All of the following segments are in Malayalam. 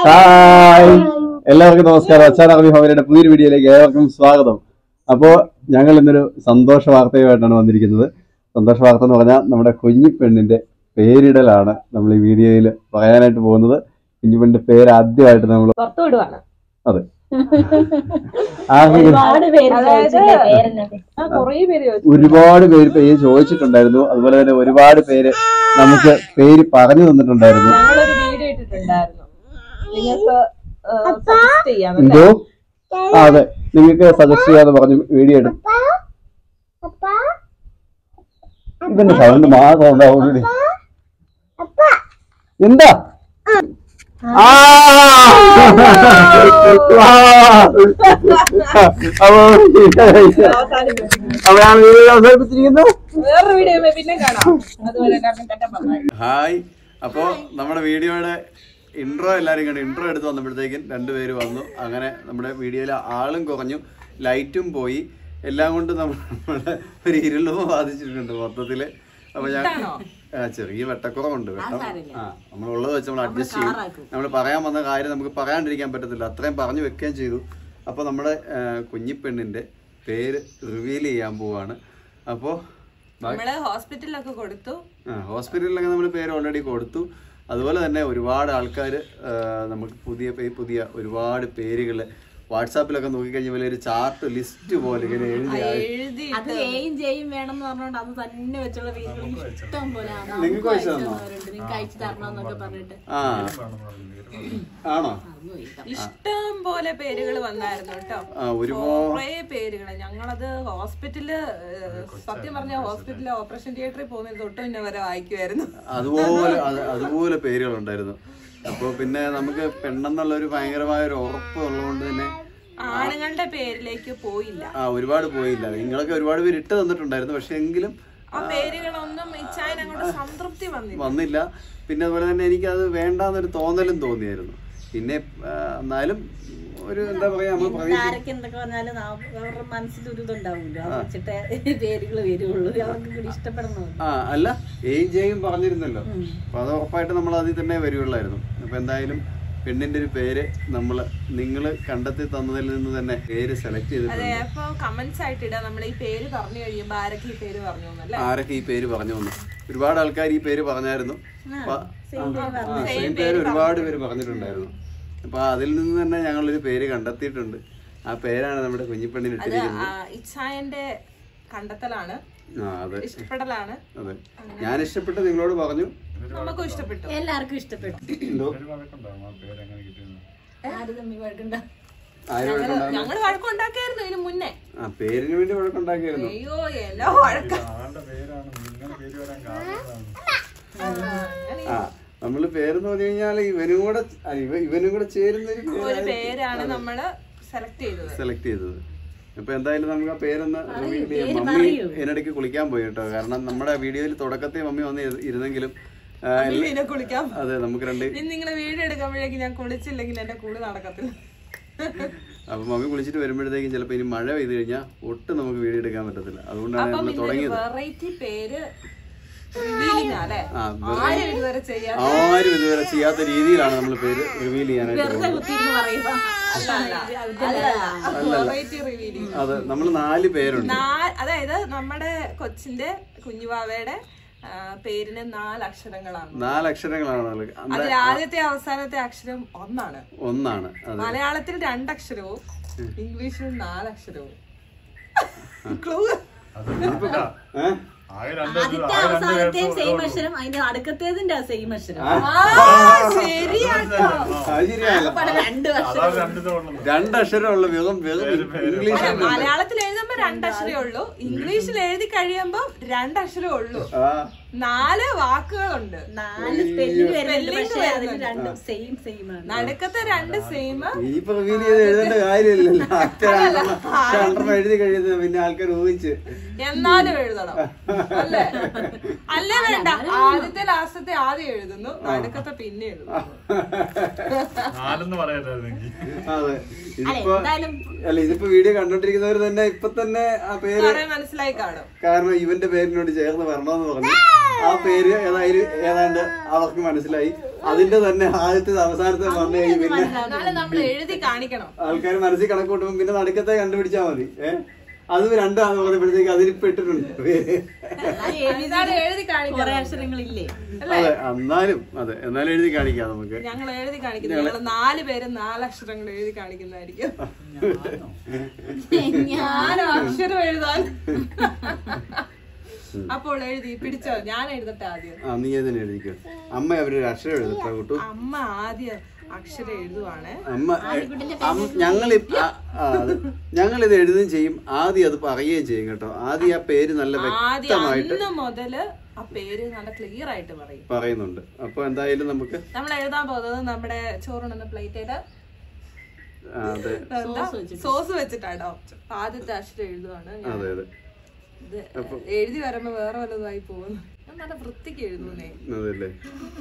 ഹായ്, എല്ലാവർക്കും നമസ്കാരം. അച്ഛൻ അറബി ഫാമിലിയുടെ പുതിയൊരു വീഡിയോയിലേക്ക് ഏവർക്കും സ്വാഗതം. അപ്പോൾ ഞങ്ങൾ ഇന്നൊരു സന്തോഷ വാർത്തയുമായിട്ടാണ് വന്നിരിക്കുന്നത്. സന്തോഷ വാർത്ത എന്ന് പറഞ്ഞാൽ നമ്മുടെ കുഞ്ഞിപ്പെണ്ണിന്റെ പേരിടലാണ് നമ്മൾ ഈ വീഡിയോയിൽ പറയാനായിട്ട് പോകുന്നത്. കുഞ്ഞിപ്പെണ്ണിന്റെ പേര് ആദ്യമായിട്ട് നമ്മൾ പുറത്തുവിടുവാണ്. അതെ, ഒരുപാട് പേര് ചോദിച്ചിട്ടുണ്ടായിരുന്നു. അതുപോലെ തന്നെ ഒരുപാട് പേര് നമുക്ക് പേര് പറഞ്ഞു തന്നിട്ടുണ്ടായിരുന്നു. ഞങ്ങളൊരു വീഡിയോ ഇട്ടിട്ടുണ്ടായിരുന്നു, നിങ്ങൾക്ക് സജസ്റ്റ് ചെയ്യാം. എന്തോ അതെ, നിങ്ങൾക്ക് സജസ്റ്റ് ചെയ്യാന്ന് പറഞ്ഞു വീഡിയോ എടുത്തു. ഇതിന്റെ സൗണ്ട് മാത്രം ഉണ്ടാവും. എന്താ അവസാനിപ്പിച്ചിരിക്കുന്നു. വേറൊരു വീഡിയോ പിന്നെ കാണാം. അതുപോലെ ഹായ്, അപ്പോ നമ്മുടെ വീഡിയോയുടെ ഇൻട്രോ എല്ലാവരും കണ്ടു. ഇൻട്രോ എടുത്ത് വന്നപ്പോഴത്തേക്കും രണ്ടുപേര് വന്നു. അങ്ങനെ നമ്മുടെ വീഡിയോയിൽ ആളും കുറഞ്ഞു, ലൈറ്റും പോയി, എല്ലാം കൊണ്ട് നമ്മുടെ ഒരു ഇരുളും ബാധിച്ചിട്ടുണ്ട് മൊത്തത്തില്. അപ്പൊ ഞാൻ ചെറിയ വെട്ടക്കുറവുണ്ട്. നമ്മളുള്ളത് വെച്ച് നമ്മൾ അഡ്ജസ്റ്റ് ചെയ്യും. നമ്മൾ പറയാൻ വന്ന കാര്യം നമുക്ക് പറയാണ്ടിരിക്കാൻ പറ്റത്തില്ല, അത്രയും പറഞ്ഞു വെക്കുകയും ചെയ്തു. അപ്പൊ നമ്മുടെ കുഞ്ഞിപ്പെണ്ണിന്റെ പേര് റിവീൽ ചെയ്യാൻ പോവാണ്. അപ്പോ ഹോസ്പിറ്റലിലൊക്കെ കൊടുത്തു. ഹോസ്പിറ്റലിലൊക്കെ നമ്മൾ പേര് ഓൾറെഡി കൊടുത്തു. അതുപോലെ തന്നെ ഒരുപാട് ആൾക്കാർ നമുക്ക് പുതിയ ഒരുപാട് പേരുകൾ വാട്സാപ്പിലൊക്കെ നോക്കിക്കഴിഞ്ഞ പോലെ ഒരു ചാർട്ട് ലിസ്റ്റ് പോലെ ഇങ്ങനെ എഴുതി ആണോ? ഇഷ്ടം പോലെ പേരുകൾ വന്നായിരുന്നു കേട്ടോ, കുറേ പേരുകള്. ഞങ്ങളത് ഹോസ്പിറ്റലില്, സത്യം പറഞ്ഞ ഹോസ്പിറ്റലില് ഓപ്പറേഷൻ തിയേറ്ററിൽ പോകുന്നത് തൊട്ട് പിന്നെ വരെ വായിക്കുമായിരുന്നു. അതുപോലെ പേരുകളുണ്ടായിരുന്നു. അപ്പൊ പിന്നെ നമുക്ക് പെണ്ണെന്നുള്ള ഒരു ഭയങ്കരമായ ഒരു ഉറപ്പ് ഉള്ളതുകൊണ്ട് തന്നെ ആണുങ്ങളുടെ പേരിലേക്ക് പോയില്ല. ഒരുപാട് പോയില്ല. നിങ്ങളൊക്കെ ഒരുപാട് പേര് ഇട്ട് തന്നിട്ടുണ്ടായിരുന്നു. പക്ഷെ എങ്കിലും ആ പേരുകളൊന്നും അങ്ങോട്ട് സംതൃപ്തി വന്നില്ല. പിന്നെ അതുപോലെ തന്നെ എനിക്കത് വേണ്ടാന്നൊരു തോന്നലും തോന്നിയായിരുന്നു. പിന്നെ എന്നാലും ഒരു എന്താ പറയാ, നമ്മൾ അല്ല ജയും പറഞ്ഞിരുന്നല്ലോ. അപ്പൊ അത് ഉറപ്പായിട്ട് നമ്മൾ അതിൽ തന്നെ വരുവുള്ളായിരുന്നു. അപ്പൊ എന്തായാലും പെണ്ണിന്റെ ഒരു പേര് നിങ്ങൾ കണ്ടെത്തി തന്നതിൽ നിന്ന് തന്നെ പേര് സെലക്ട് ചെയ്തിട്ടുണ്ട്. ആരൊക്കെ ഈ പേര് പറഞ്ഞു വന്നു? ഒരുപാട് ആൾക്കാർ ഈ പേര് പറഞ്ഞായിരുന്നു. സെയിം പേര് ഒരുപാട് പേര് പറഞ്ഞിട്ടുണ്ടായിരുന്നു. അപ്പൊ അതിൽ നിന്ന് തന്നെ ഞങ്ങളൊരു പേര് കണ്ടെത്തിയിട്ടുണ്ട്. ആ പേരാണ് നമ്മുടെ കുഞ്ഞിപ്പെണ്ണിന് ഇട്ടിരിക്കുന്നത്. കണ്ടെത്തലാണ്, ഇഷ്ടപ്പെടലാണ്. അതെ, ഞാൻ ഇഷ്ടപ്പെട്ട് നിങ്ങളോട് പറഞ്ഞു, നമുക്കും ഇഷ്ടപ്പെട്ടു, എല്ലാവർക്കും ഇഷ്ടപ്പെട്ടു. ഞങ്ങള് വഴക്കുണ്ടാക്കിയായിരുന്നു ഇതിന് മുന്നേ. പേരിന് വേണ്ടി വഴക്കുണ്ടാക്കിയായിരുന്നു. അയ്യോ, എല്ലാ വഴക്ക. നമ്മള് പേരെന്ന് പറഞ്ഞു കഴിഞ്ഞാൽ ഇവനും കൂടെ ചേരുന്ന ഒരു പേരാണ് നമ്മള് സെലക്ട് ചെയ്തത്. അപ്പൊ എന്തായാലും നമുക്ക് ആ പേരൊന്ന് റിവീൽ ചെയ്യാം. മമ്മി ഇതിനിടയ്ക്ക് കുളിക്കാൻ പോയി കേട്ടോ. കാരണം നമ്മുടെ വീഡിയോയിൽ തുടക്കത്തിൽ മമ്മി വന്ന് ഇരുന്നെങ്കിലും അതെ, നമുക്ക് നിങ്ങളെ വീഡിയോ എടുക്കുമ്പോഴേക്കും ഞാൻ കുളിച്ചില്ലെങ്കിൽ എന്റെ കൂടെ നടക്കത്തില്ല. അപ്പൊ മമ്മി കുളിച്ചിട്ട് വരുമ്പോഴത്തേക്കും ചിലപ്പോ ഇനി മഴ പെയ്ത് കഴിഞ്ഞാൽ ഒട്ടും നമുക്ക് വീഡിയോ എടുക്കാൻ പറ്റത്തില്ല. അതുകൊണ്ടാണ് നമ്മൾ തുടങ്ങിയത്. ആരും ഇതുവരെ ചെയ്യാത്ത രീതിയിലാണ് നമ്മൾ പേര് റിവീൽ ചെയ്യാനായിട്ട്. അതെ, നമ്മൾ 4 പേരുണ്ട്. അതായത് നമ്മുടെ കൊച്ചിന്റെ കുഞ്ഞുവാവയുടെ പേരിന് 4 അക്ഷരങ്ങളാണ്. 4 അക്ഷരങ്ങളാണ്. അതിൽ ആദ്യത്തെ അവസാനത്തെ അക്ഷരം ഒന്നാണ്. മലയാളത്തിൽ 2 അക്ഷരവും ഇംഗ്ലീഷിൽ 4 അക്ഷരവും. ആദ്യത്തെ അവസാനത്തെയും സെയിം അക്ഷരം, അതിന്റെ അടുക്കത്തേതിന്റെ സെയിം അക്ഷരം. 2 അക്ഷരമുള്ള ഇംഗ്ലീഷ്. മലയാളത്തിൽ എഴുതുമ്പോ 2 അക്ഷരമേ ഉള്ളൂ, ഇംഗ്ലീഷിൽ എഴുതി കഴിയുമ്പോ 2 അക്ഷരമേ ഉള്ളൂ. 4 വാക്കുകളുണ്ട്, 4 നടുക്കത്തെ 2 സെയിം. ഇനിയിപ്പോ റിവീൽ ചെയ്ത് എഴുതേണ്ട കാര്യമില്ലല്ലോ. എഴുതി കഴിയുന്നത് പിന്നെ ആൾക്കാർ ഊഹിച്ച് എന്നാലും എഴുതണം. അല്ലേ അല്ലേ വേണ്ട, ആദ്യത്തെ ലാസ്റ്റത്തെ ആദ്യം എഴുതുന്നു, നടുക്കത്തെ പിന്നെ എഴുതുന്നു. അതെ, ഇതിപ്പോ വീഡിയോ കണ്ടോണ്ടിരിക്കുന്നവർ തന്നെ ഇപ്പൊ തന്നെ ആ പേര് മനസ്സിലായി കാണും. കാരണം ഇവന്റെ പേരിനോട് ചേർന്ന് വരണമെന്ന് പറഞ്ഞു ആ പേര് ഏതാണ്ട് അവർക്ക് മനസ്സിലായി. അതിന്റെ തന്നെ ആദ്യത്തെ അവസാനത്തെ വന്നു കഴിഞ്ഞ് പിന്നെ നമ്മൾ എഴുതി കാണിക്കണം. ആൾക്കാർ മനസ്സിൽ കണക്കൂട്ടുമ്പോൾ പിന്നെ നടുക്കത്തെ കണ്ടുപിടിച്ചാൽ മതി. അത് രണ്ടാന്ന് പറഞ്ഞപ്പോഴത്തേക്ക് അതിലിപ്പോ ഇട്ടിട്ടുണ്ട് പേര്. എഴുതി അക്ഷരങ്ങളില്ലേ? അതെ, എന്നാലും എഴുതി കാണിക്കാം നമുക്ക്. ഞങ്ങൾ എഴുതി കാണിക്കുന്നു. ഞങ്ങൾ 4 പേരും 4 അക്ഷരങ്ങൾ എഴുതി കാണിക്കുന്നതായിരിക്കും. ഞാനോ അക്ഷരം എഴുതാൻ? അപ്പോൾ എഴുതി പിടിച്ചോ? ഞാൻ എഴുതട്ടെ ആദ്യം? നീ തന്നെ എഴുതിക്കോ. അമ്മ അവരൊരു അക്ഷരം എഴുതട്ടോ കൂട്ടു. അമ്മ ആദ്യം അക്ഷരം എഴുതുവാണ്. ഞങ്ങളിത് എഴുതുകയും ചെയ്യും, ആദ്യം അത് പറയുകയും ചെയ്യും കേട്ടോ. ആദ്യം ആ പേര് നല്ല വ്യക്തമായിട്ട് മുതല് ആ പേര് നല്ല ക്ലിയർ ആയിട്ട് പറയുന്നുണ്ട്. അപ്പൊ എന്തായാലും നമുക്ക് നമ്മൾ എഴുതാൻ പോകുന്നത് നമ്മുടെ ചോറുണ്ടെന്ന പ്ലേറ്റില് സോസ് വെച്ചിട്ടാണോ ആദ്യത്തെ അക്ഷരം എഴുതുവാണ്. എഴുതി വരുമ്പോ വേറെ വല്ലതായി പോകുന്നു. നല്ല വൃത്തിക്ക് എഴുതൂലേ.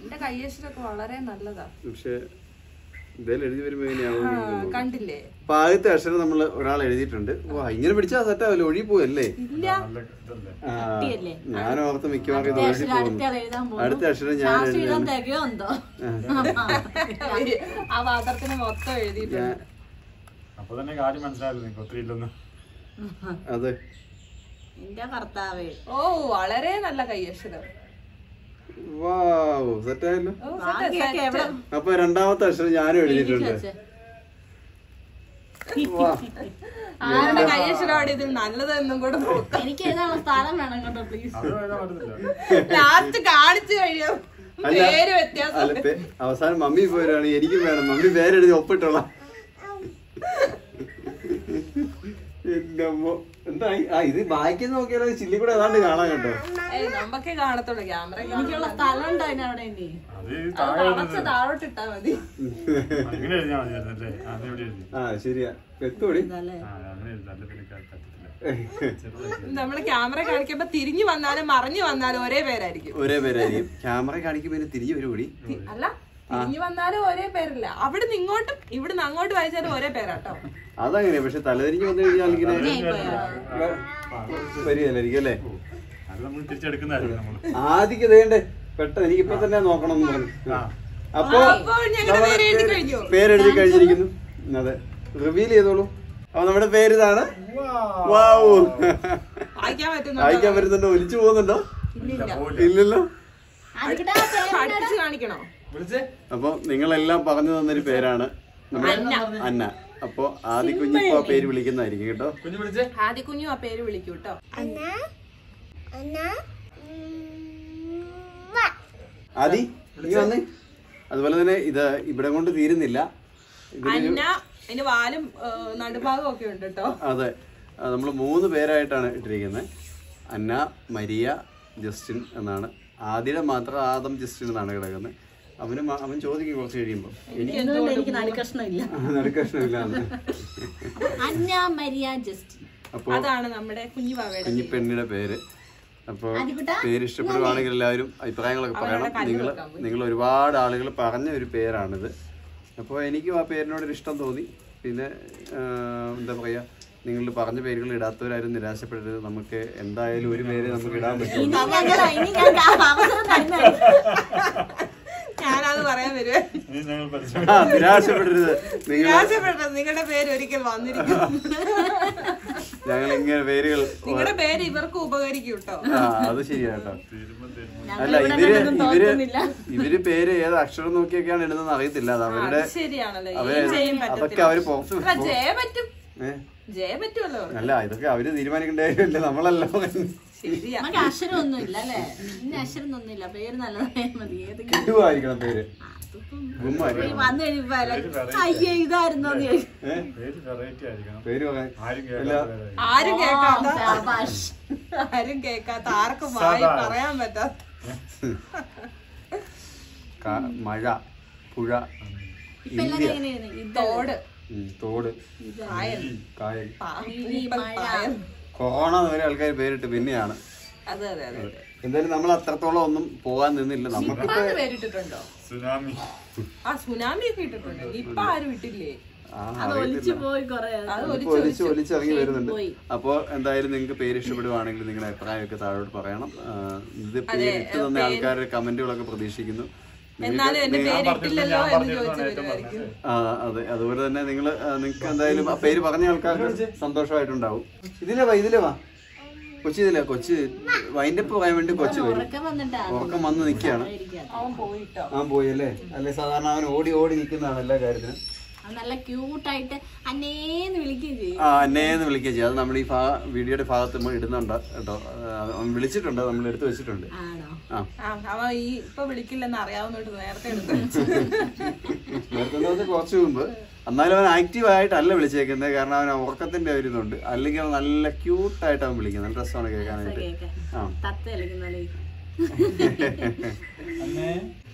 എന്റെ കയ്യക്ഷരൊക്കെ വളരെ നല്ലതാ. പക്ഷെ എഴുതി വരുമ്പോ കണ്ടില്ലേ? അപ്പൊ ആദ്യത്തെ അക്ഷരം നമ്മൾ ഒരാൾ എഴുതിയിട്ടുണ്ട്. ഇങ്ങനെ പിടിച്ചാ സെറ്റാവല്ലോ, ഒഴി പോവല്ലേ? ഞാൻ ഓർത്ത് മിക്കവാറും ഇത് ഒഴി പോകുന്നു. അടുത്ത അക്ഷരം ഞാൻ ആ പാത്രത്തിന് മൊത്തം എഴുതിയിട്ടുണ്ട്. അതെ, ഓ വളരെ നല്ല കയ്യക്ഷരം. സെറ്റായല്ലോ. അപ്പൊ രണ്ടാമത്തെ അക്ഷരം ഞാനും എഴുതിയിട്ടുണ്ട്. ആരുടെ കയ്യക്ഷരമാണ് ഇതിൽ നല്ലതെന്നും കൂടെ എനിക്ക് സ്ഥലം വേണം കേട്ടോ പ്ലീസ്. ലാസ്റ്റ് കാണിച്ചു കഴിയും പേര് വ്യത്യാസം. അവസാനം മമ്മി പോരാണ്, എനിക്കും വേണം. മമ്മി പേരെഴുതി ഒപ്പിട്ടോളാം. എന്താ ഇത് വായിക്കുന്ന നോക്കിയാലോ ചില്ലി കൂടെ ഏതാണ്ട് കാണാൻ കേട്ടോ. നമ്മക്കേ കാണത്തുള്ളൂ. ക്യാമറ എനിക്കുള്ള സ്ഥലം ഉണ്ടോ അവിടെ? താഴോട്ട് ഇട്ടാ മതി. ശരിയാ, എത്തോടി. നമ്മള് ക്യാമറ കാണിക്കുമ്പോ തിരിഞ്ഞു വന്നാലും മറിഞ്ഞു വന്നാലും ഒരേ പേരായിരിക്കും. ക്യാമറ കാണിക്കുമ്പോ തിരിഞ്ഞു വരുകൂടി. അല്ല, തിരിഞ്ഞു വന്നാലും ഒരേ പേരല്ല. അവിടുന്ന് ഇങ്ങോട്ടും ഇവിടുന്ന് അങ്ങോട്ട് വായിച്ചാലും ഒരേ പേരാട്ടോ. അതങ്ങനെ. പക്ഷെ തലതിരിഞ്ഞ് വന്നു കഴിഞ്ഞാൽ ഇങ്ങനെ വരികയല്ലായിരിക്കും അല്ലേ? ആദ്യം വേണ്ടേ പെട്ടെന്ന് എനിക്കിപ്പോ തന്നെ നോക്കണം എന്ന് പറഞ്ഞു. അപ്പൊ പേരെഴുതി കഴിഞ്ഞിരിക്കുന്നു. അതെ, റിവീൽ ചെയ്തോളൂ. അപ്പൊ നമ്മുടെ പേര് ഇതാണ്. വായിക്കാൻ പറ്റുന്നുണ്ടോ? ഒലിച്ചു പോകുന്നുണ്ടോ? ഇല്ലല്ലോ. കാണിക്കണോ? അപ്പൊ നിങ്ങളെല്ലാം പറഞ്ഞു തന്നൊരു പേരാണ് അന്ന. അപ്പൊ ആദികുഞ്ഞു ഇപ്പൊ ആ പേര് വിളിക്കുന്നതായിരിക്കും കേട്ടോ. ആദികുഞ്ഞു ആ പേര് വിളിക്കൂ കേട്ടോ. ആദി നീ വന്നേ. അതുപോലെ തന്നെ ഇത് ഇവിടെ കൊണ്ട് തീരുന്നില്ല. ഇതിന് വാലും നടുഭാഗം ഒക്കെ ഉണ്ട് കേട്ടോ. അതെ, നമ്മൾ 3 പേരായിട്ടാണ് ഇട്ടിരിക്കുന്നത്. അന്ന, മരിയ, ജസ്റ്റിൻ എന്നാണ്. ആദിയുടെ മാത്രം ആദം ജസ്റ്റിൻ എന്നാണ് കിടക്കുന്നത്. അവൻ ചോദിക്കും കുറച്ച് കഴിയുമ്പോ. എനിക്ക് നടുക്കഷ്ണമില്ല. അപ്പൊ അതാണ് നമ്മുടെ കുഞ്ഞിപ്പെണ്ണിയുടെ പേര്. അപ്പൊ പേര് ഇഷ്ടപ്പെടുവാണെങ്കിൽ എല്ലാവരും അഭിപ്രായങ്ങളൊക്കെ പറയണം. നിങ്ങൾ ഒരുപാട് ആളുകൾ പറഞ്ഞ ഒരു പേരാണിത്. അപ്പോൾ എനിക്കും ആ പേരിനോടൊരു ഇഷ്ടം തോന്നി. പിന്നെ എന്താ പറയാ, നിങ്ങൾ പറഞ്ഞ പേരുകൾ ഇടാത്തവരാരും നിരാശപ്പെടരുത്. നമുക്ക് എന്തായാലും ഒരു പേര് നമുക്ക് ഇടാൻ പറ്റും. ഞാനത് പറയാൻ വരുവേ. നിരാശപ്പെടരുത്. നിങ്ങളുടെ പേര് ഒരിക്കൽ വന്നിരിക്കും. ഞങ്ങൾ ഇങ്ങനെ പേരുകൾ, നിങ്ങളുടെ പേര് ഇവർക്ക് ഉപകരിക്കും കേട്ടോ. അത് ശരിയാട്ടോ. അല്ല, ഇവര് പേര് ഏത് അക്ഷരം നോക്കിയൊക്കെയാണ് ഇടുന്നത് അറിയത്തില്ല. അത് അവരുടെ അതൊക്കെ അവര് അല്ല, ഇതൊക്കെ അവര് തീരുമാനിക്കേണ്ട കാര്യമല്ല, നമ്മളല്ലോ. കിട്ടുവായിരിക്കണം പേര്. ആരും കേക്കാത്ത ആർക്കും പറയാൻ പറ്റാത്ത മഴ, പുഴ, തോട്, കായൽ. കൊറോണ വരെ ആൾക്കാർ പേരിട്ട് പിന്നെയാണ് അതെ അതെ അതെ. എന്തായാലും നമ്മൾ അത്രത്തോളം ഒന്നും പോകാൻ നിന്നില്ല. നമുക്കിപ്പോ പേരിട്ടിട്ടുണ്ടോ? സുനാമി. ആ സുനാമി ഒക്കെ ഇട്ടിട്ടുണ്ട്. നിപ്പ ആരും ഇട്ടില്ലേ? ഒലിച്ചിറങ്ങി വരുന്നുണ്ട്. അപ്പൊ എന്തായാലും നിങ്ങൾക്ക് പേര് ഇഷ്ടപ്പെടുവാണെങ്കിൽ നിങ്ങളുടെ അഭിപ്രായമൊക്കെ താഴോട്ട് പറയണം. ഇത് പേര് ഇട്ട് തന്ന ആൾക്കാരുടെ കമന്റുകളൊക്കെ പ്രതീക്ഷിക്കുന്നു. അതെ, അതുപോലെ തന്നെ നിങ്ങൾക്ക് എന്തായാലും ആ പേര് പറഞ്ഞ ആൾക്കാർക്ക് സന്തോഷമായിട്ടുണ്ടാവും. ഇതിലേ വാ കൊച്ചി വൈൻഡപ്പ് പറയാൻ വേണ്ടി കൊച്ചു വരും. ഉറക്കം വന്ന് നിൽക്കുകയാണ്. അവൻ പോയി അല്ലേ? അല്ലെ സാധാരണ അവൻ ഓടി നിൽക്കുന്നതാണ് എല്ലാ കാര്യത്തിനും. നല്ല ക്യൂട്ടായിട്ട് അന്നേന്ന് വിളിക്കുകയും ചെയ്യും. അന്നേന്ന് വിളിക്കുകയും ചെയ്യും. അത് നമ്മൾ ഈ വീഡിയോയുടെ ഭാഗത്ത് നമ്മൾ ഇടുന്നുണ്ട് കേട്ടോ. വിളിച്ചിട്ടുണ്ട്, നമ്മൾ എടുത്തു വെച്ചിട്ടുണ്ട്. ഇപ്പൊ വിളിക്കില്ലെന്ന് അറിയാവുന്നോട്ട് നേരത്തെ കുറച്ച് മുമ്പ്. എന്നാലും അവൻ ആക്റ്റീവ് ആയിട്ടല്ല വിളിച്ചേക്കുന്നത്. കാരണം അവൻ ഉറക്കത്തിന്റെ ഒരു ഇതുണ്ട്. അല്ലെങ്കിൽ അവൻ നല്ല ക്യൂട്ടായിട്ട് അവൻ വിളിക്കുന്നത്. നല്ല രസമാണ് കേൾക്കാനായിട്ട്.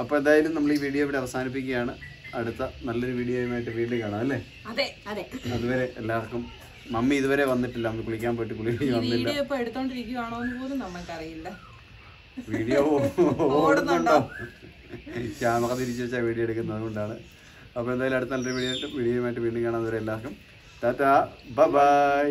അപ്പൊ എന്തായാലും നമ്മൾ ഈ വീഡിയോ ഇവിടെ അവസാനിപ്പിക്കുകയാണ്. അടുത്ത നല്ലൊരു വീഡിയോയുമായിട്ട് വീണ്ടും കാണാം അല്ലേ? അതുവരെ എല്ലാവർക്കും. മമ്മി ഇതുവരെ വന്നിട്ടില്ല. നമ്മൾ കുളിക്കാൻ പോയിട്ട് വന്നില്ല. വീഡിയോ ഓടുന്നുണ്ടോ? ക്യാമറ തിരിച്ചു വെച്ചാൽ വീഡിയോ എടുക്കുന്നത്, അതുകൊണ്ടാണ്. അപ്പൊ എന്തായാലും അടുത്ത നല്ലൊരു വീഡിയോയുമായിട്ട് വീണ്ടും കാണാൻ വരെ എല്ലാവർക്കും ടാറ്റാ, ബൈ.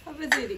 അപ്പൊ ശരി.